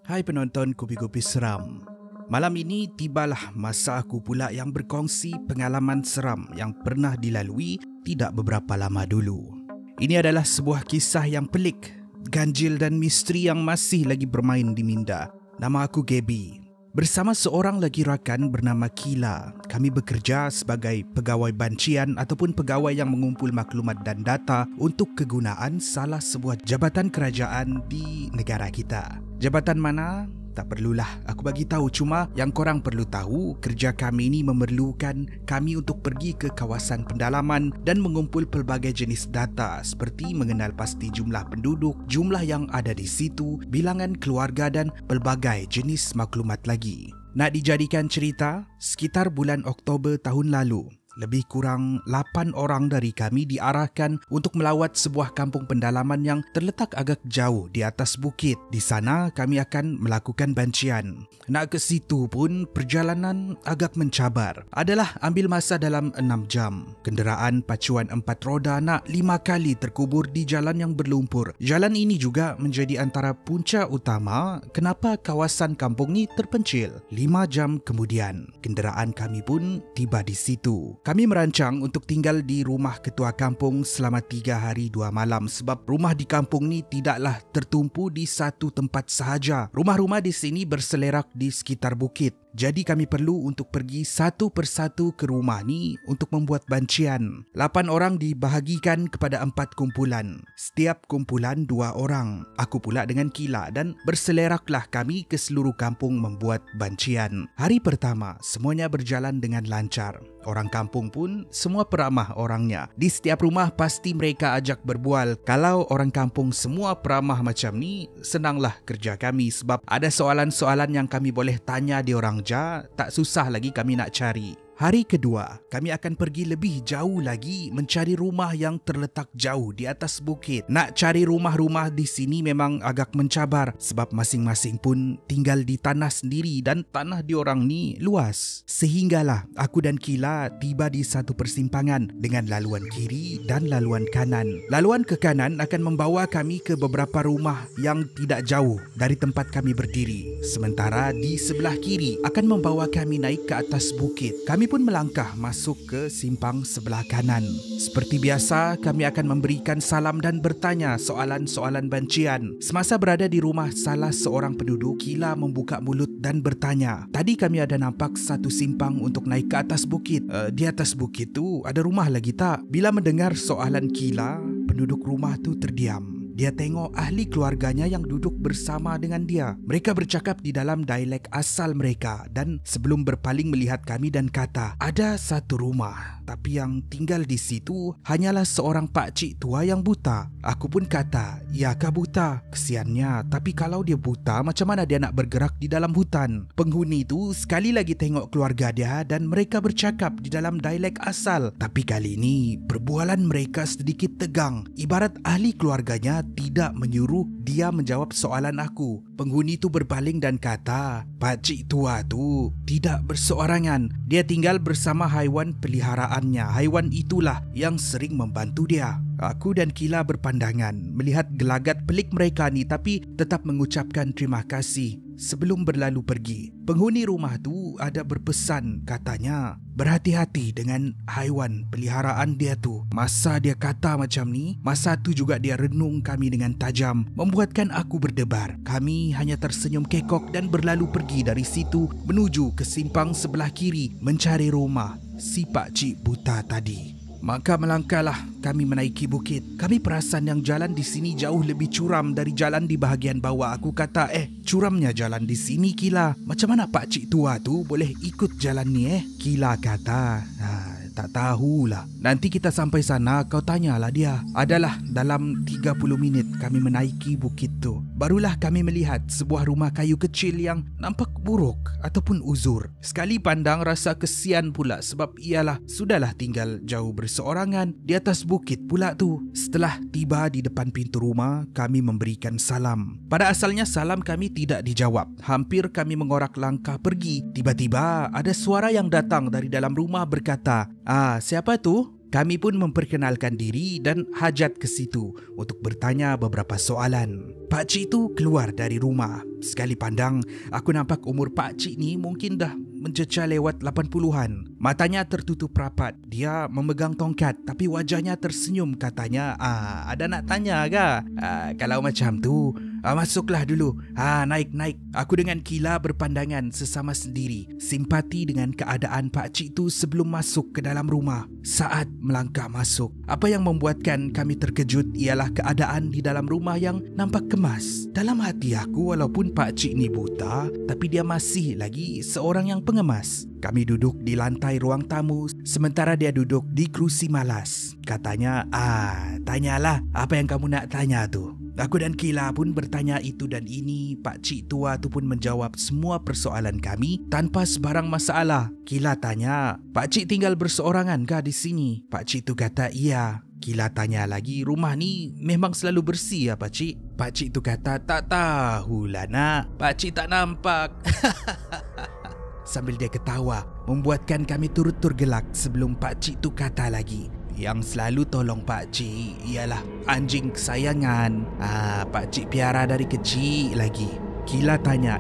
Hai penonton Kupi-Kupi Seram. Malam ini tibalah masa aku pula yang berkongsi pengalaman seram yang pernah dilalui tidak beberapa lama dulu. Ini adalah sebuah kisah yang pelik, ganjil dan misteri yang masih lagi bermain di minda. Nama aku Gaby. Bersama seorang lagi rakan bernama Kila, kami bekerja sebagai pegawai bancian ataupun pegawai yang mengumpul maklumat dan data untuk kegunaan salah sebuah jabatan kerajaan di negara kita. Jabatan mana? Tak perlulah aku bagi tahu, cuma yang korang perlu tahu, kerja kami ini memerlukan kami untuk pergi ke kawasan pendalaman dan mengumpul pelbagai jenis data seperti mengenal pasti jumlah penduduk, jumlah yang ada di situ, bilangan keluarga dan pelbagai jenis maklumat lagi. Nak dijadikan cerita, sekitar bulan Oktober tahun lalu, lebih kurang 8 orang dari kami diarahkan untuk melawat sebuah kampung pendalaman yang terletak agak jauh di atas bukit. Di sana kami akan melakukan bancian. Nak ke situ pun perjalanan agak mencabar. Adalah ambil masa dalam 6 jam. Kenderaan pacuan 4 roda nak 5 kali terkubur di jalan yang berlumpur. Jalan ini juga menjadi antara punca utama kenapa kawasan kampung ni terpencil. 5 jam kemudian, kenderaan kami pun tiba di situ. Kami merancang untuk tinggal di rumah ketua kampung selama 3 hari 2 malam sebab rumah di kampung ni tidaklah tertumpu di satu tempat sahaja. Rumah-rumah di sini berselerak di sekitar bukit. Jadi kami perlu untuk pergi satu persatu ke rumah ni untuk membuat bancian. 8 orang dibahagikan kepada 4 kumpulan. Setiap kumpulan 2 orang. Aku pula dengan Kila dan berseleraklah kami ke seluruh kampung membuat bancian. Hari pertama semuanya berjalan dengan lancar. Orang kampung pun semua peramah orangnya. Di setiap rumah pasti mereka ajak berbual. Kalau orang kampung semua peramah macam ni, senanglah kerja kami sebab ada soalan-soalan yang kami boleh tanya di orang ja, tak susah lagi kami nak cari. Hari kedua, kami akan pergi lebih jauh lagi mencari rumah yang terletak jauh di atas bukit. Nak cari rumah-rumah di sini memang agak mencabar sebab masing-masing pun tinggal di tanah sendiri dan tanah diorang ni luas. Sehinggalah aku dan Kila tiba di satu persimpangan dengan laluan kiri dan laluan kanan. Laluan ke kanan akan membawa kami ke beberapa rumah yang tidak jauh dari tempat kami berdiri. Sementara di sebelah kiri akan membawa kami naik ke atas bukit. Kami pun melangkah masuk ke simpang sebelah kanan. Seperti biasa, kami akan memberikan salam dan bertanya soalan-soalan bancian. Semasa berada di rumah salah seorang penduduk, Kila membuka mulut dan bertanya, "Tadi kami ada nampak satu simpang untuk naik ke atas bukit. Di atas bukit tu ada rumah lagi tak?" Bila mendengar soalan Kila, penduduk rumah tu terdiam. Dia tengok ahli keluarganya yang duduk bersama dengan dia. Mereka bercakap di dalam dialek asal mereka dan sebelum berpaling melihat kami dan kata, "Ada satu rumah, tapi yang tinggal di situ hanyalah seorang pakcik tua yang buta." Aku pun kata, "Iyakah buta? Kesiannya, tapi kalau dia buta, macam mana dia nak bergerak di dalam hutan?" Penghuni itu sekali lagi tengok keluarga dia dan mereka bercakap di dalam dialek asal. Tapi kali ini, perbualan mereka sedikit tegang. Ibarat ahli keluarganya tidak menyuruh dia menjawab soalan aku. Penghuni itu berpaling dan kata, "Pakcik tua tu tidak berseorangan. Dia tinggal bersama haiwan peliharaannya. Haiwan itulah yang sering membantu dia." Aku dan Kila berpandangan melihat gelagat pelik mereka ni tapi tetap mengucapkan terima kasih sebelum berlalu pergi. Penghuni rumah tu ada berpesan, katanya, "Berhati-hati dengan haiwan peliharaan dia tu." Masa dia kata macam ni, masa tu juga dia renung kami dengan tajam, membuatkan aku berdebar. Kami hanya tersenyum kekok dan berlalu pergi dari situ menuju ke simpang sebelah kiri mencari rumah si pakcik buta tadi. Maka melangkahlah kami menaiki bukit. Kami perasan yang jalan di sini jauh lebih curam dari jalan di bahagian bawah. Aku kata, curamnya jalan di sini, Kila. Macam mana pakcik tua tu boleh ikut jalan ni Kila kata, "Tak tahulah. Nanti kita sampai sana kau tanyalah dia." Adalah dalam 30 minit kami menaiki bukit tu. Barulah kami melihat sebuah rumah kayu kecil yang nampak buruk ataupun uzur. Sekali pandang rasa kesian pula sebab ialah sudahlah tinggal jauh berseorangan di atas bukit pula tu. Setelah tiba di depan pintu rumah, kami memberikan salam. Pada asalnya salam kami tidak dijawab. Hampir kami mengorak langkah pergi. Tiba-tiba ada suara yang datang dari dalam rumah berkata, "Siapa tu?" Kami pun memperkenalkan diri dan hajat ke situ untuk bertanya beberapa soalan. Pakcik itu keluar dari rumah. Sekali pandang, aku nampak umur pakcik ni mungkin dah mencecah lewat 80-an. Matanya tertutup rapat. Dia memegang tongkat tapi wajahnya tersenyum. Katanya, ada nak tanya ke? Kalau macam tu, masuklah dulu. Naik. Aku dengan Kila berpandangan sesama sendiri. Simpati dengan keadaan pakcik tu sebelum masuk ke dalam rumah. Saat melangkah masuk, apa yang membuatkan kami terkejut ialah keadaan di dalam rumah yang nampak kemas. Dalam hati aku, walaupun pakcik ni buta, tapi dia masih lagi seorang yang pengemas. Kami duduk di lantai ruang tamu sementara dia duduk di kerusi malas. Katanya, tanyalah apa yang kamu nak tanya tu. Aku dan Kila pun bertanya itu dan ini. Pakcik tua tu pun menjawab semua persoalan kami tanpa sebarang masalah. Kila tanya, pakcik tinggal berseorangan kah di sini? Pakcik tu kata, iya. Kila tanya lagi, rumah ni memang selalu bersih ya pakcik? Pakcik tu kata, tak tahulah nak. Pakcik tak nampak. Sambil dia ketawa, membuatkan kami turut tergelak sebelum pakcik tu kata lagi, yang selalu tolong pakcik ialah anjing kesayangan. Pakcik piara dari kecil lagi. Kila tanya,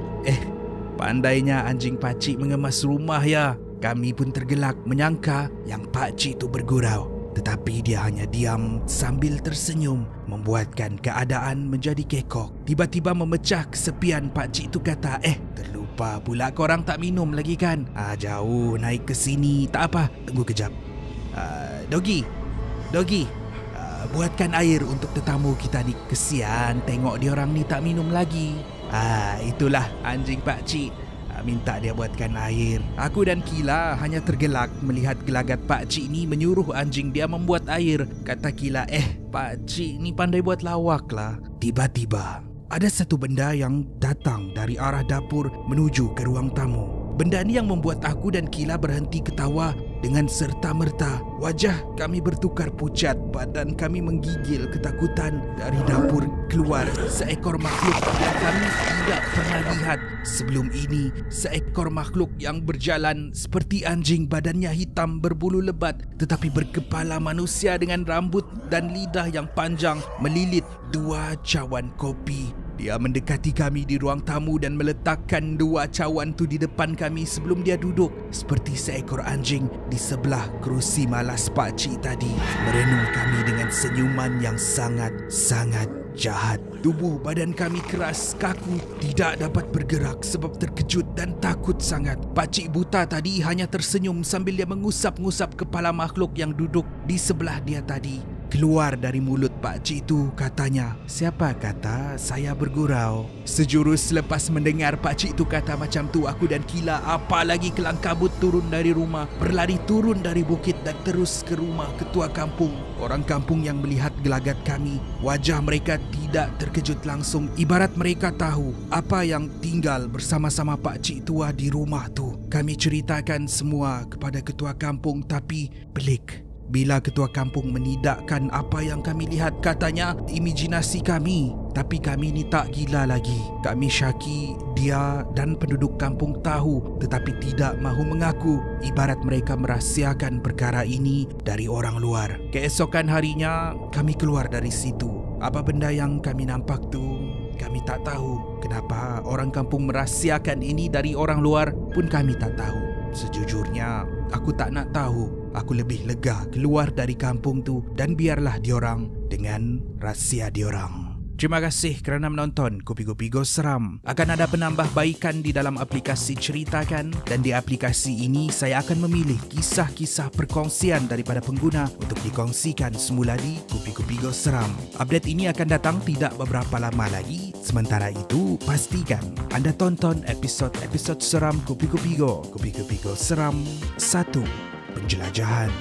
pandainya anjing pakcik mengemas rumah ya. Kami pun tergelak menyangka yang pakcik tu bergurau. Tetapi dia hanya diam sambil tersenyum, membuatkan keadaan menjadi kekok. Tiba-tiba memecah kesepian, pakcik tu kata, terlupa pula korang tak minum lagi kan? Jauh naik ke sini. Tak apa, tunggu kejap. Dogi, buatkan air untuk tetamu kita ni. Kesian tengok diorang ni tak minum lagi. Itulah anjing pakcik. Minta dia buatkan air. Aku dan Kila hanya tergelak melihat gelagat pakcik ni menyuruh anjing dia membuat air. Kata Kila, pakcik ni pandai buat lawak lah. Tiba-tiba ada satu benda yang datang dari arah dapur menuju ke ruang tamu. Benda ni yang membuat aku dan Kila berhenti ketawa dengan serta-merta. Wajah kami bertukar pucat, badan kami menggigil ketakutan. Dari dapur keluar seekor makhluk yang kami tidak pernah lihat sebelum ini. Seekor makhluk yang berjalan seperti anjing, badannya hitam berbulu lebat tetapi berkepala manusia dengan rambut dan lidah yang panjang, melilit 2 cawan kopi. Dia mendekati kami di ruang tamu dan meletakkan 2 cawan tu di depan kami sebelum dia duduk seperti seekor anjing di sebelah kerusi malas pakcik tadi. Merenung kami dengan senyuman yang sangat jahat. Tubuh badan kami keras, kaku, tidak dapat bergerak sebab terkejut dan takut sangat. Pakcik buta tadi hanya tersenyum sambil dia mengusap-ngusap kepala makhluk yang duduk di sebelah dia tadi. Keluar dari mulut pakcik itu, katanya, siapa kata saya bergurau? Sejurus selepas mendengar pakcik itu kata macam tu, aku dan Kila apalagi kelang kabut turun dari rumah, berlari turun dari bukit dan terus ke rumah ketua kampung. Orang kampung yang melihat gelagat kami, wajah mereka tidak terkejut langsung, ibarat mereka tahu apa yang tinggal bersama-sama pakcik tua di rumah tu. Kami ceritakan semua kepada ketua kampung, tapi pelik. Bila ketua kampung menidakkan apa yang kami lihat, katanya imajinasi kami. Tapi kami ni tak gila lagi. Kami syaki dia dan penduduk kampung tahu tetapi tidak mahu mengaku. Ibarat mereka merahsiakan perkara ini dari orang luar. Keesokan harinya kami keluar dari situ. Apa benda yang kami nampak tu, kami tak tahu. Kenapa orang kampung merahsiakan ini dari orang luar pun kami tak tahu. Sejujurnya, aku tak nak tahu. Aku lebih lega keluar dari kampung tu dan biarlah diorang dengan rahsia diorang. Terima kasih kerana menonton Kopi-Kopi Ghost Seram. Akan ada penambahbaikan di dalam aplikasi Ceritakan, dan di aplikasi ini saya akan memilih kisah-kisah perkongsian daripada pengguna untuk dikongsikan semula di Kopi-Kopi Ghost Seram. Update ini akan datang tidak beberapa lama lagi. Sementara itu, pastikan anda tonton episod-episod seram Kopi-Kopi Ghost Seram 1. Penjelajahan.